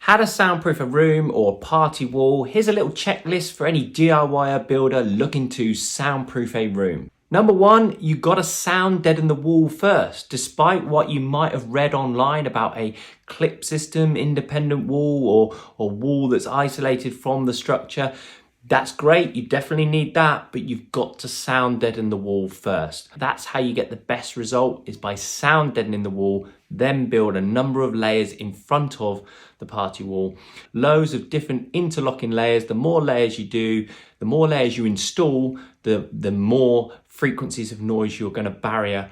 How to soundproof a room or party wall. Here's a little checklist for any DIYer builder looking to soundproof a room. Number one, you gotta sound deaden the wall first. Despite what you might have read online about a clip system, independent wall, or wall that's isolated from the structure, that's great, you definitely need that, but you've got to sound deaden the wall first. That's how you get the best result, is by sound deadening the wall, then build a number of layers in front of the party wall. Loads of different interlocking layers. The more layers you do, the more layers you install, the more frequencies of noise you're going to barrier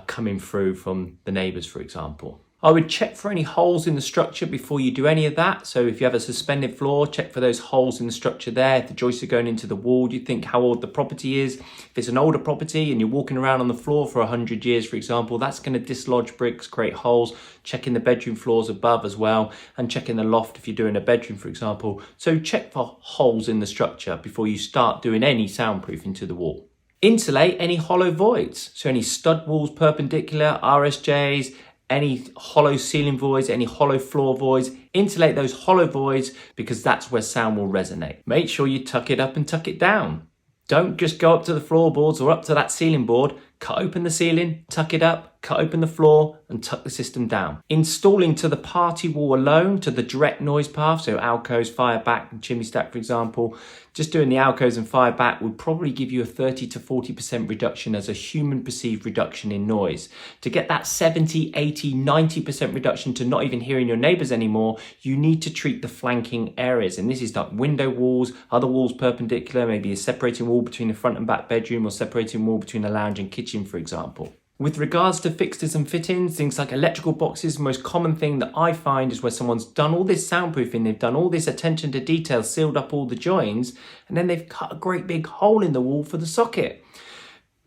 coming through from the neighbours, for example. I would check for any holes in the structure before you do any of that. So if you have a suspended floor, check for those holes in the structure there. If the joists are going into the wall, do you think how old the property is? If it's an older property and you're walking around on the floor for 100 years, for example, that's going to dislodge bricks, create holes. Checking the bedroom floors above as well, and checking the loft if you're doing a bedroom, for example. So check for holes in the structure before you start doing any soundproofing to the wall. Insulate any hollow voids. So any stud walls perpendicular, RSJs, any hollow ceiling voids, any hollow floor voids, insulate those hollow voids because that's where sound will resonate. Make sure you tuck it up and tuck it down. Don't just go up to the floorboards or up to that ceiling board, cut open the ceiling, tuck it up, cut open the floor and tuck the system down. Installing to the party wall alone, to the direct noise path, so alcoves, fire back and chimney stack, for example, just doing the alcoves and fire back would probably give you a 30 to 40% reduction as a human perceived reduction in noise. To get that 70, 80, 90% reduction to not even hearing your neighbours anymore, you need to treat the flanking areas. And this is like window walls, other walls perpendicular, maybe a separating wall between the front and back bedroom or separating wall between a lounge and kitchen, for example. With regards to fixtures and fittings, things like electrical boxes, the most common thing that I find is where someone's done all this soundproofing, they've done all this attention to detail, sealed up all the joins, and then they've cut a great big hole in the wall for the socket.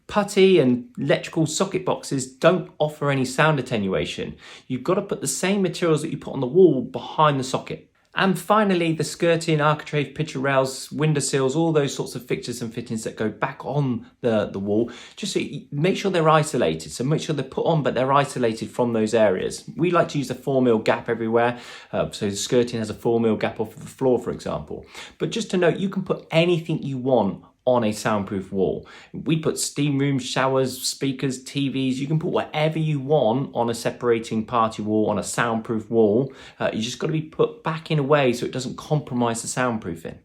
Putty and electrical socket boxes don't offer any sound attenuation. You've got to put the same materials that you put on the wall behind the socket. And finally, the skirting, architrave, picture rails, window sills, all those sorts of fixtures and fittings that go back on the wall, just so make sure they're isolated. So make sure they're put on, but they're isolated from those areas. We like to use a 4mm gap everywhere. So the skirting has a 4mm gap off of the floor, for example. But just to note, you can put anything you want on a soundproof wall. We put steam rooms, showers, speakers, TVs. You can put whatever you want on a separating party wall, on a soundproof wall. You just got to be put back in a way so it doesn't compromise the soundproofing.